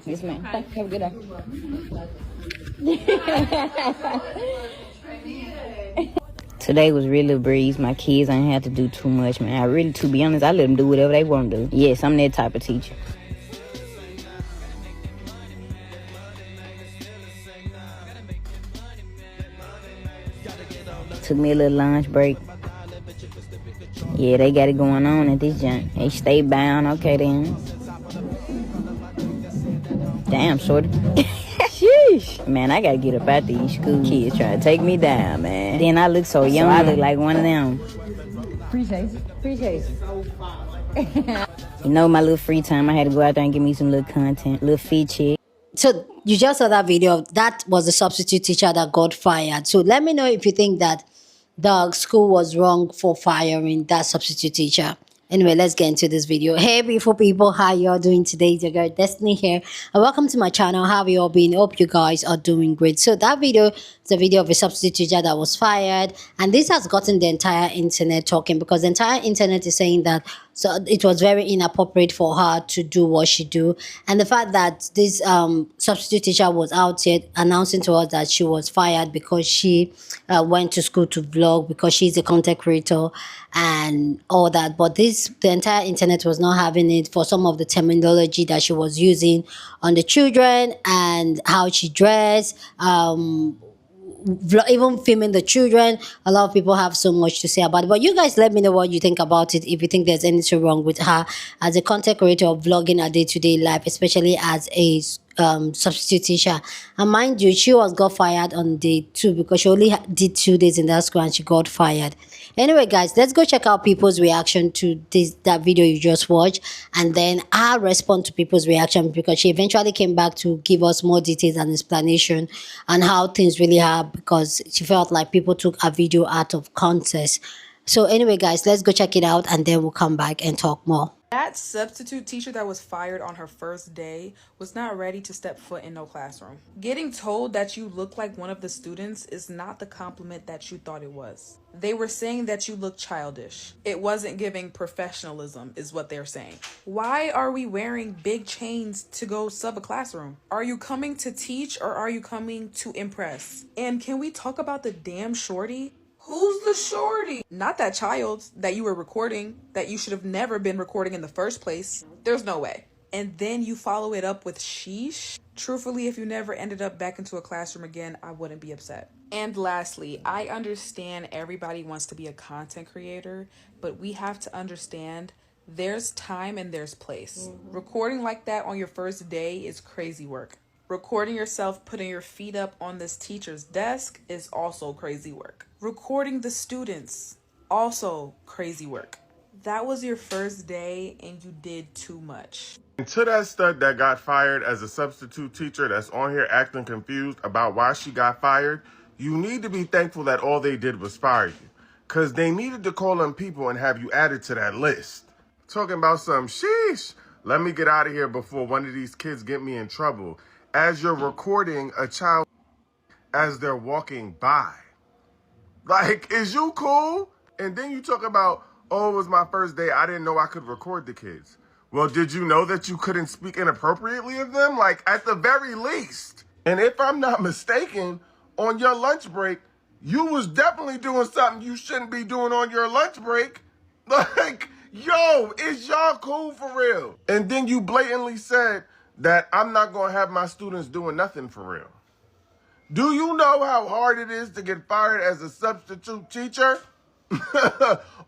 Yes, ma'am. Have a good day. Today was really a breeze. My kids ain't have to do too much, man. I really, to be honest, I let them do whatever they want to do. Yes, I'm that type of teacher. Took me a little lunch break. Yeah, they got it going on at this joint. They stay bound. Okay, then. Damn, shorty. Sheesh. Man, I gotta get up out these school kids trying to take me down, man. Then I look so young. I look like one of them. Appreciate it. You know, my little free time, I had to go out there and give me some little content, little feature. So you just saw that video. That was the substitute teacher that got fired. So let me know if you think that the school was wrong for firing that substitute teacher. Anyway, let's get into this video. Hey, beautiful people, how y'all doing today? It's your girl Destiny here, and welcome to my channel. How have you all been? Hope you guys are doing great. So that video is a video of a substitute teacher that was fired, and this has gotten the entire internet talking, because the entire internet is saying that so it was very inappropriate for her to do what she do, and the fact that this substitute teacher was out here announcing to us that she was fired because she went to school to vlog, because she's a content creator and all that. But the entire internet was not having it for some of the terminology that she was using on the children and how she dressed, even filming the children. A lot of people have so much to say about it, but you guys let me know what you think about it, if you think there's anything wrong with her as a content creator of vlogging her day-to-day life, especially as a substitute teacher. And mind you, she got fired on day 2 because she only did 2 days in that school and she got fired. Anyway, guys, let's go check out people's reaction to that video you just watched, and then I'll respond to people's reaction, because she eventually came back to give us more details and explanation on how things really are, because she felt like people took a video out of context. So anyway, guys, let's go check it out, and then we'll come back and talk more. That substitute teacher that was fired on her first day was not ready to step foot in no classroom. Getting told that you look like one of the students is not the compliment that you thought it was. They were saying that you look childish. It wasn't giving professionalism, is what they're saying. Why are we wearing big chains to go sub a classroom? Are you coming to teach, or are you coming to impress? And can we talk about the damn shorty? Who's the shorty? Not that child that you were recording, that you should have never been recording in the first place. There's no way. And then you follow it up with sheesh. Truthfully, if you never ended up back into a classroom again, I wouldn't be upset. And lastly, I understand everybody wants to be a content creator, but we have to understand there's time and there's place. Recording like that on your first day is crazy work. Recording yourself putting your feet up on this teacher's desk is also crazy work. Recording the students, also crazy work. That was your first day and you did too much. And to that stud that got fired as a substitute teacher that's on here acting confused about why she got fired, you need to be thankful that all they did was fire you, because they needed to call them people and have you added to that list. Talking about some sheesh, let me get out of here before one of these kids get me in trouble, as you're recording a child as they're walking by. Like, is you cool? And then you talk about, oh, it was my first day, I didn't know I could record the kids. Well, did you know that you couldn't speak inappropriately of them? Like, at the very least. And if I'm not mistaken, on your lunch break, you was definitely doing something you shouldn't be doing on your lunch break. Like, yo, is y'all cool for real? And then you blatantly said that I'm not going to have my students doing nothing for real. Do you know how hard it is to get fired as a substitute teacher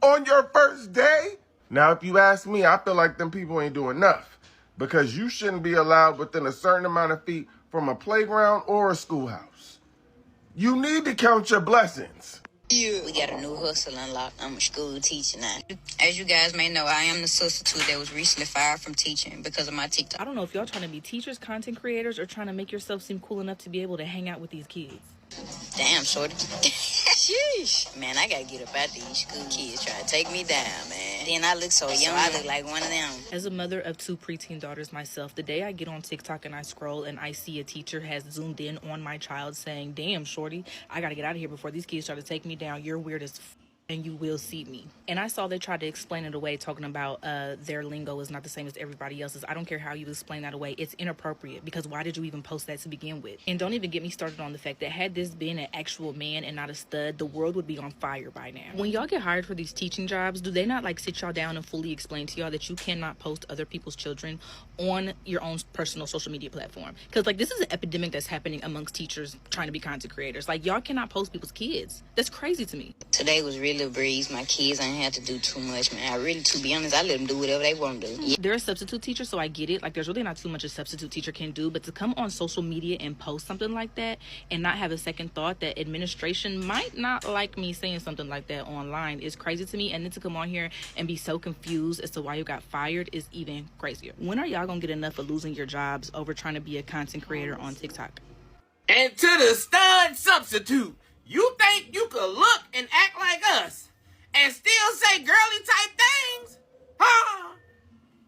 on your first day? Now, if you ask me, I feel like them people ain't doing enough, because you shouldn't be allowed within a certain amount of feet from a playground or a schoolhouse. You need to count your blessings. We got a new hustle unlocked. I'm a school teacher now. As you guys may know, I am the substitute that was recently fired from teaching because of my TikTok. I don't know if y'all trying to be teachers, content creators, or trying to make yourself seem cool enough to be able to hang out with these kids. Damn, shorty. Sheesh. Man, I gotta get up out these school kids trying to take me down, man. Then I look so young, I look like one of them. As a mother of 2 preteen daughters myself, the day I get on TikTok and I scroll and I see a teacher has zoomed in on my child saying, damn, shorty, I gotta get out of here before these kids try to take me down. You're weird as and you will see me. And I saw they tried to explain it away, talking about their lingo is not the same as everybody else's. I don't care how you explain that away. It's inappropriate, because why did you even post that to begin with? And don't even get me started on the fact that had this been an actual man and not a stud, the world would be on fire by now. When y'all get hired for these teaching jobs, do they not like sit y'all down and fully explain to y'all that you cannot post other people's children on your own personal social media platform? Because like, this is an epidemic that's happening amongst teachers trying to be content creators. Like, y'all cannot post people's kids. That's crazy to me. Today was really a breeze. My kids ain't had to do too much, man. I really, to be honest, I let them do whatever they want to do. Yeah. They're a substitute teacher, so I get it. Like, there's really not too much a substitute teacher can do, but to come on social media and post something like that and not have a second thought that administration might not like me saying something like that online is crazy to me. And then to come on here and be so confused as to why you got fired is even crazier. When are y'all gonna get enough of losing your jobs over trying to be a content creator on TikTok? And to the stud substitute, you think you could look and act like us and still say girly type things? Huh?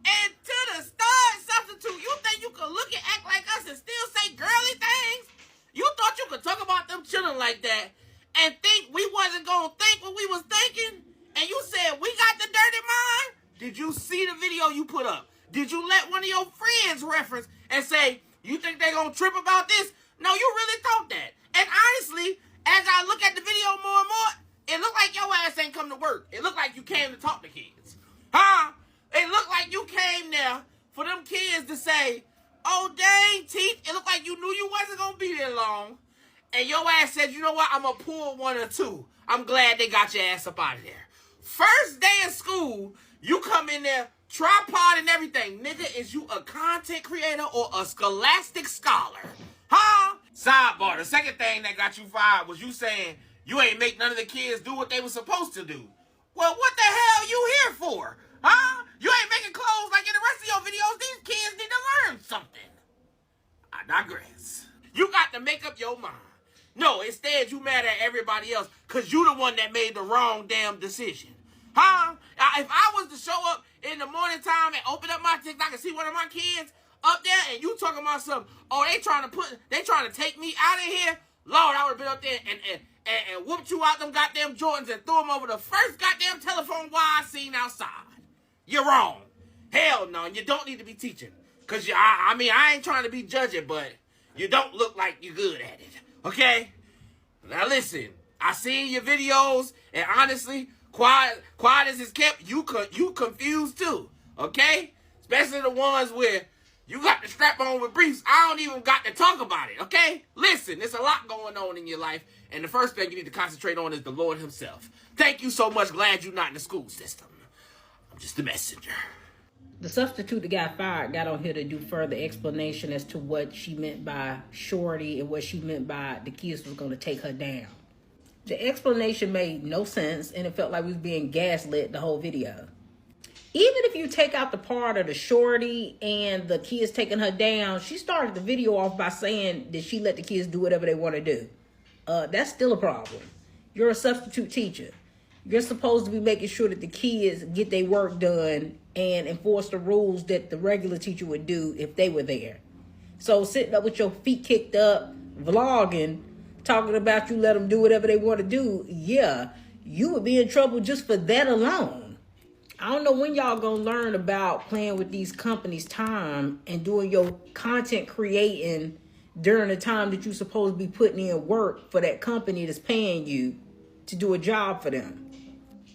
And to the stud substitute, you think you could look and act like us and still say girly things? You thought you could talk about them children like that and think we wasn't gonna think what we was thinking? And you said we got the dirty mind? Did you see the video you put up? Did you let one of your friends reference and say, you think they gonna trip about this? No, you really thought that. And honestly, as I look at the video more and more, it looked like your ass ain't come to work. It looked like you came to talk to kids. Huh? It looked like you came there for them kids to say, oh, dang, Teeth, it looked like you knew you wasn't going to be there long. And your ass said, you know what, I'm going to pull one or two. I'm glad they got your ass up out of there. First day of school, you come in there, tripod and everything. Nigga, is you a content creator or a scholastic scholar? Huh? Sidebar, the second thing that got you fired was you saying you ain't make none of the kids do what they were supposed to do. Well, what the hell you here for? Huh? You ain't making clothes like in the rest of your videos. These kids need to learn something. I digress. You got to make up your mind. No, instead you mad at everybody else because you the one that made the wrong damn decision. Huh? Now, if I was to show up in the morning time and open up my TikTok and see one of my kids up there and you talking about something, oh, they trying to take me out of here, Lord, I would have been up there and whooped you out them goddamn Jordans and threw them over the first goddamn telephone wire I seen outside. You're wrong. Hell no, you don't need to be teaching. Because, I mean, I ain't trying to be judging, but you don't look like you're good at it. Okay? Now listen, I seen your videos, and honestly, quiet as it's kept, you confused too. Okay? Especially the ones where you got the strap on with briefs. I don't even got to talk about it, okay? Listen, there's a lot going on in your life, and the first thing you need to concentrate on is the Lord himself. Thank you so much. Glad you're not in the school system. I'm just a messenger. The substitute that got fired got on here to do further explanation as to what she meant by shorty and what she meant by the kids was going to take her down. The explanation made no sense, and it felt like we was being gaslit the whole video. Even if you take out the part of the shorty and the kids taking her down, she started the video off by saying that she let the kids do whatever they want to do. That's still a problem. You're a substitute teacher. You're supposed to be making sure that the kids get their work done and enforce the rules that the regular teacher would do if they were there. So sitting up with your feet kicked up, vlogging, talking about you let them do whatever they want to do, yeah, you would be in trouble just for that alone. I don't know when y'all gonna learn about playing with these companies' time and doing your content creating during the time that you're supposed to be putting in work for that company that's paying you to do a job for them.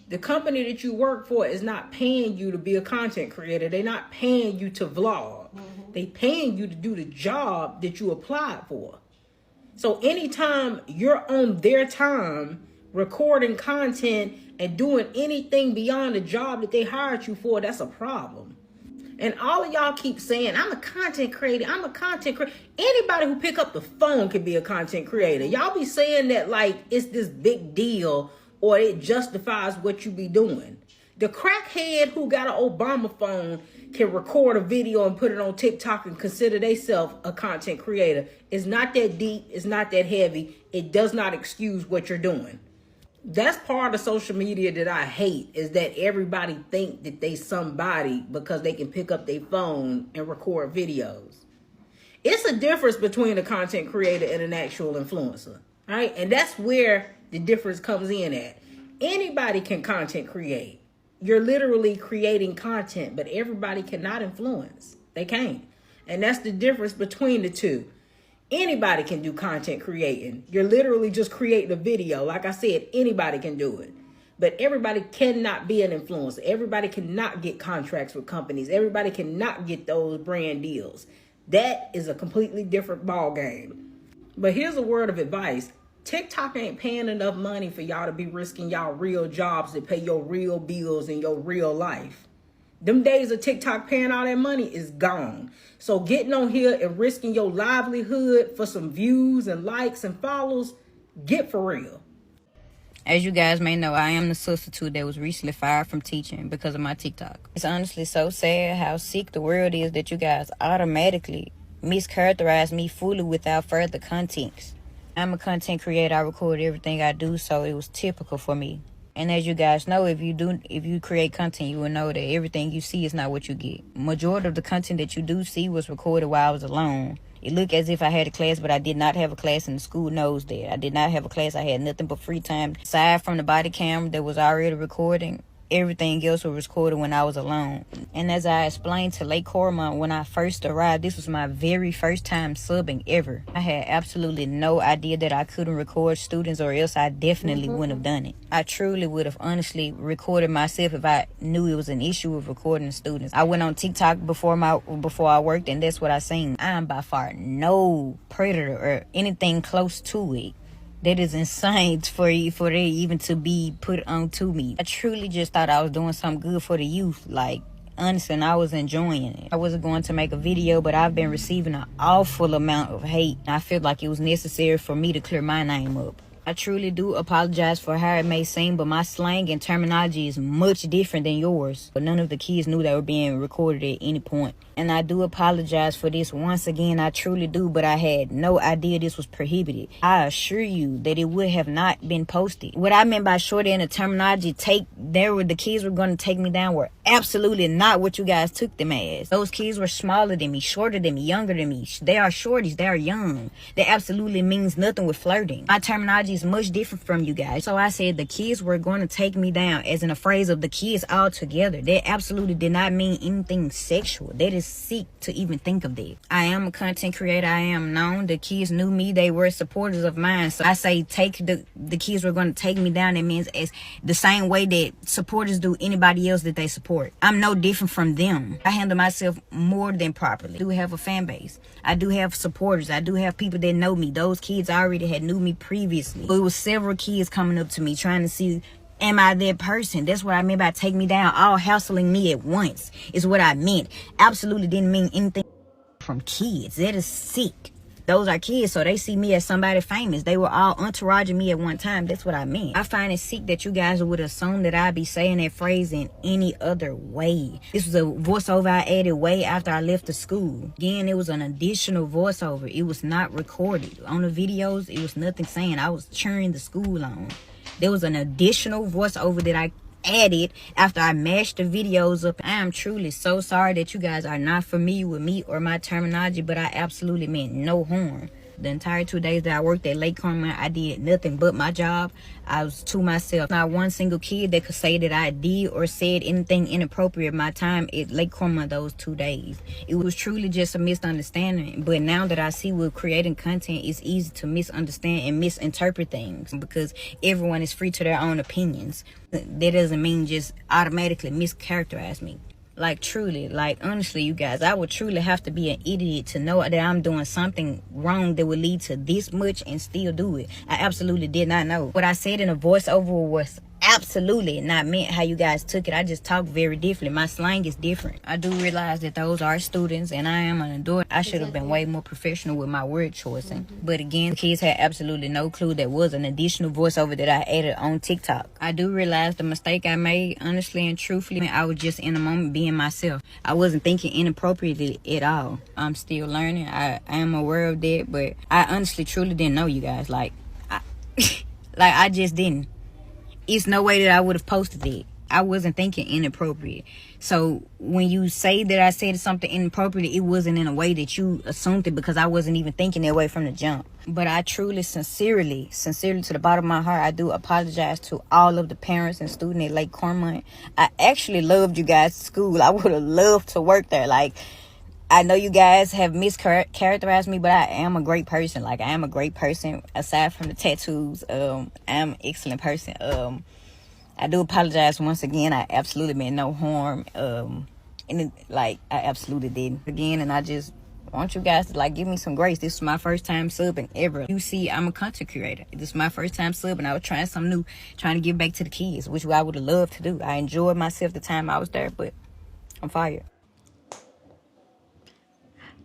The company that you work for is not paying you to be a content creator. They're not paying you to vlog. They paying you to do the job that you applied for. So anytime you're on their time recording content and doing anything beyond the job that they hired you for, that's a problem. And all of y'all keep saying, I'm a content creator. I'm a content creator. Anybody who pick up the phone can be a content creator. Y'all be saying that like it's this big deal or it justifies what you be doing. The crackhead who got an Obama phone can record a video and put it on TikTok and consider themselves a content creator. It's not that deep. It's not that heavy. It does not excuse what you're doing. That's part of social media that I hate, is that everybody think that they somebody because they can pick up their phone and record videos. It's a difference between a content creator and an actual influencer, right? And that's where the difference comes in at. Anybody can content create. You're literally creating content, but everybody cannot influence. They can't. And that's the difference between the two. Anybody can do content creating. You're literally just creating a video. Like I said, anybody can do it. But everybody cannot be an influencer. Everybody cannot get contracts with companies. Everybody cannot get those brand deals. That is a completely different ball game. But here's a word of advice. TikTok ain't paying enough money for y'all to be risking y'all real jobs to pay your real bills in your real life. Them days of TikTok paying all that money is gone. So getting on here and risking your livelihood for some views and likes and follows, get for real. As you guys may know, I am the substitute that was recently fired from teaching because of my TikTok. It's honestly so sad how sick the world is that you guys automatically mischaracterize me fully without further context. I'm a content creator. I record everything I do, so it was typical for me. And as you guys know, if you create content, you will know that everything you see is not what you get. Majority of the content that you do see was recorded while I was alone. It looked as if I had a class, but I did not have a class, and the school knows that. I did not have a class. I had nothing but free time. Aside from the body camera that was already recording, everything else was recorded when I was alone. And as I explained to Lake Cormont when I first arrived, this was my very first time subbing ever. I had absolutely no idea that I couldn't record students, or else I definitely wouldn't have done it. I truly would have honestly recorded myself if I knew it was an issue with recording students. I went on TikTok before I worked, and that's what I seen. I am by far no predator or anything close to it. That is insane for it even to be put on to me. I truly just thought I was doing something good for the youth. Like, honestly, and I was enjoying it. I wasn't going to make a video, but I've been receiving an awful amount of hate. I feel like it was necessary for me to clear my name up. I truly do apologize for how it may seem, but my slang and terminology is much different than yours. But none of the kids knew they were being recorded at any point. And I do apologize for this once again. I truly do, but I had no idea this was prohibited. I assure you that it would have not been posted. What I meant by shorty and the terminology the kids were going to take me down were absolutely not what you guys took them as. Those kids were smaller than me, shorter than me, younger than me. They are shorties. They are young. That absolutely means nothing with flirting. My terminology is much different from you guys. So I said the kids were going to take me down, as in a phrase of the kids all together. That absolutely did not mean anything sexual. That is sick to even think of that. I am a content creator. I am known. The kids knew me. They were supporters of mine. So I say the kids were going to take me down. That means as the same way that supporters do anybody else that they support. I'm no different from them. I handle myself more than properly. I do have a fan base. I do have supporters. I do have people that know me. Those kids already had knew me previously. It was several kids coming up to me trying to see, am I that person? That's what I meant by take me down. All hassling me at once is what I meant. Absolutely didn't mean anything from kids. That is sick. Those are kids, so they see me as somebody famous. They were all entouraging me at one time. That's what I meant. I find it sick that you guys would assume that I'd be saying that phrase in any other way. This was a voiceover I added way after I left the school. Again, it was an additional voiceover. It was not recorded. On the videos, it was nothing saying I was cheering the school on. There was an additional voiceover that I added after I mashed the videos up. I am truly so sorry that you guys are not familiar with me or my terminology, but I absolutely meant no harm. The entire 2 days that I worked at Lake Cormont, I did nothing but my job. I was to myself. Not one single kid that could say that I did or said anything inappropriate my time at Lake Cormont those 2 days. It was truly just a misunderstanding. But now that I see with creating content, it's easy to misunderstand and misinterpret things because everyone is free to their own opinions. That doesn't mean just automatically mischaracterize me. Like, truly, like, honestly, you guys, I would truly have to be an idiot to know that I'm doing something wrong that would lead to this much and still do it. I absolutely did not know. What I said in a voiceover was absolutely not meant how you guys took it. I just talk very differently. My slang is different. I do realize that those are students and I am an adult. I should have been way more professional with my word choicing. But again, the kids had absolutely no clue that was an additional voiceover that I added on TikTok. I do realize the mistake I made, honestly and truthfully. I was just in the moment being myself. I wasn't thinking inappropriately at all. I'm still learning. I am aware of that, but I honestly truly didn't know you guys. I just didn't. It's no way that I would have posted it. I wasn't thinking inappropriate. So when you say that I said something inappropriate, it wasn't in a way that you assumed it, because I wasn't even thinking that way from the jump. But I truly, sincerely to the bottom of my heart, I do apologize to all of the parents and students at Lake Cormont. I actually loved you guys' school. I would have loved to work there. Like, I know you guys have mischaracterized me, but I am a great person. Like, I am a great person. Aside from the tattoos, I am an excellent person. I do apologize once again. I absolutely meant no harm. I absolutely didn't. Again, and I just want you guys to, like, give me some grace. This is my first time subbing ever. You see, I'm a content creator. This is my first time subbing. I was trying something new, trying to give back to the kids, which I would have loved to do. I enjoyed myself the time I was there, but I'm fired.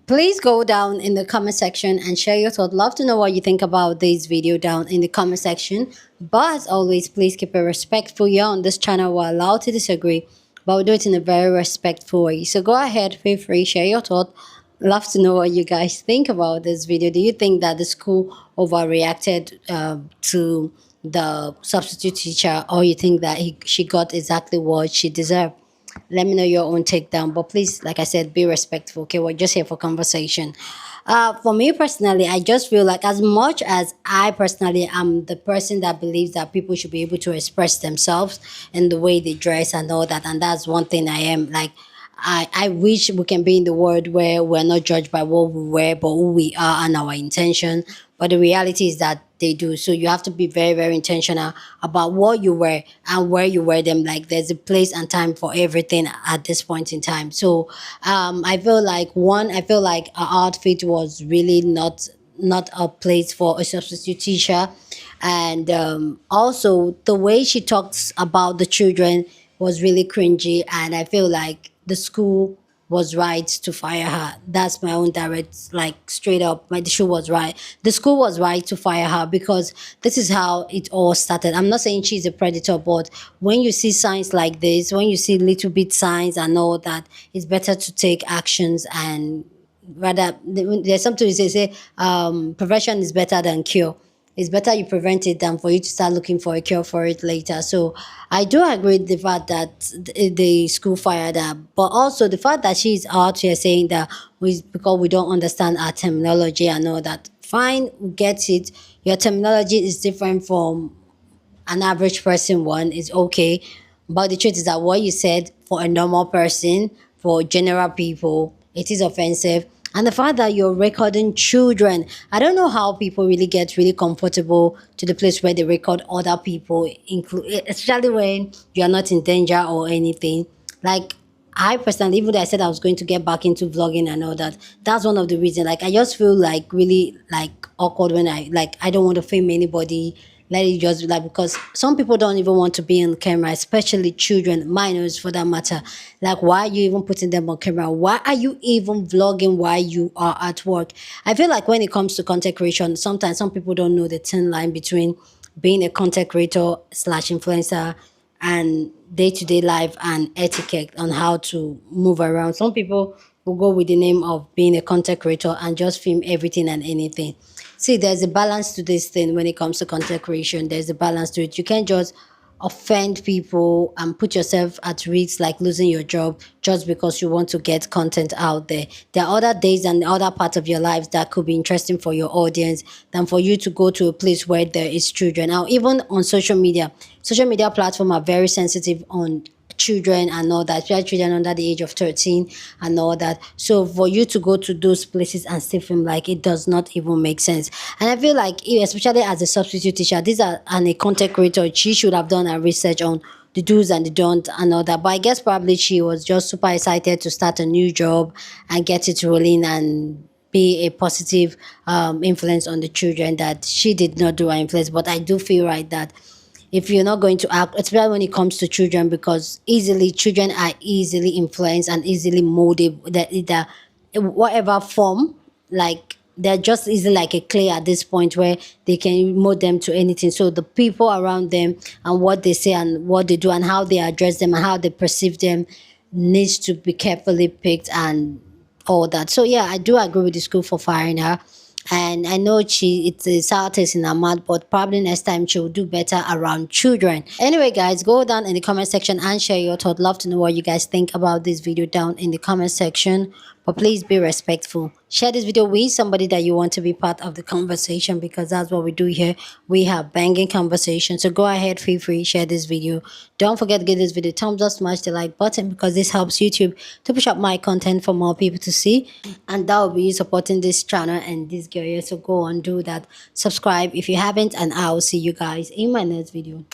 Please go down in the comment section and share your thoughts. Love to know what you think about this video down in the comment section. But as always, please keep it respectful. Here on this channel, we're allowed to disagree, but we do it in a very respectful way. So go ahead, feel free, share your thoughts. Love to know what you guys think about this video. Do you think that the school overreacted to the substitute teacher, or you think that she got exactly what she deserved? Let me know your own takedown, but please, like I said, be respectful. Okay, we're just here for conversation. For me personally, I just feel like, as much as I personally am the person that believes that people should be able to express themselves in the way they dress and all that, and that's one thing I am like. I wish we can be in the world where we're not judged by what we wear, but who we are and our intention. But the reality is that they do. So you have to be very, very intentional about what you wear and where you wear them. Like, there's a place and time for everything at this point in time. So I feel like our outfit was really not a place for a substitute teacher. And also the way she talks about the children was really cringy, and I feel like the school was right to fire her. That's my own direct, like, straight up, the school was right. The school was right to fire her, because this is how it all started. I'm not saying she's a predator, but when you see signs like this, when you see little bit signs and all that, it's better to take actions. And rather, there's something they say, prevention is better than cure. It's better you prevent it than for you to start looking for a cure for it later. So I do agree with the fact that the school fired her, but also the fact that she's out here saying that because we don't understand our terminology and all that. Fine, we get it. Your terminology is different from an average person one, is okay. But the truth is that what you said for a normal person, for general people, it is offensive. And the fact that you're recording children, I don't know how people really get really comfortable to the place where they record other people, especially when you're not in danger or anything. Like, I personally, even though I said I was going to get back into vlogging and all that, that's one of the reasons. Like, I just feel like really like awkward when I don't want to fame anybody. Let it just be like, because some people don't even want to be on camera, especially children, minors for that matter. Like, why are you even putting them on camera? Why are you even vlogging while you are at work? I feel like when it comes to content creation, sometimes some people don't know the thin line between being a content creator slash influencer and day-to-day life and etiquette on how to move around. Some people will go with the name of being a content creator and just film everything and anything. See, there's a balance to this thing when it comes to content creation. There's a balance to it. You can't just offend people and put yourself at risk, like losing your job, just because you want to get content out there. There are other days and other parts of your lives that could be interesting for your audience than for you to go to a place where there is children. Now, even on social media platforms are very sensitive on children and all that, especially children under the age of 13 and all that. So for you to go to those places and still film, like, it does not even make sense. And I feel like, especially as a substitute teacher, and a content creator, she should have done her research on the do's and the don'ts and all that. But I guess probably she was just super excited to start a new job and get it rolling and be a positive influence on the children, that she did not do her influence. But I do feel right that if you're not going to act, especially when it comes to children, because children are easily influenced and easily molded, that whatever form, like, they're just easily like a clay at this point where they can mold them to anything. So the people around them and what they say and what they do and how they address them and how they perceive them needs to be carefully picked and all that. So yeah, I do agree with the school for firing her. And I know it's a sour taste in her mouth, but probably next time she'll do better around children. Anyway, guys, go down in the comment section and share your thought. Love to know what you guys think about this video down in the comment section. But please be respectful. Share this video with somebody that you want to be part of the conversation, because that's what we do here. We have banging conversation. So go ahead, feel free, share this video. Don't forget to give this video a thumbs up, smash the like button, because this helps YouTube to push up my content for more people to see. And that will be you supporting this channel and this girl here. So go on, do that. Subscribe if you haven't, and I will see you guys in my next video.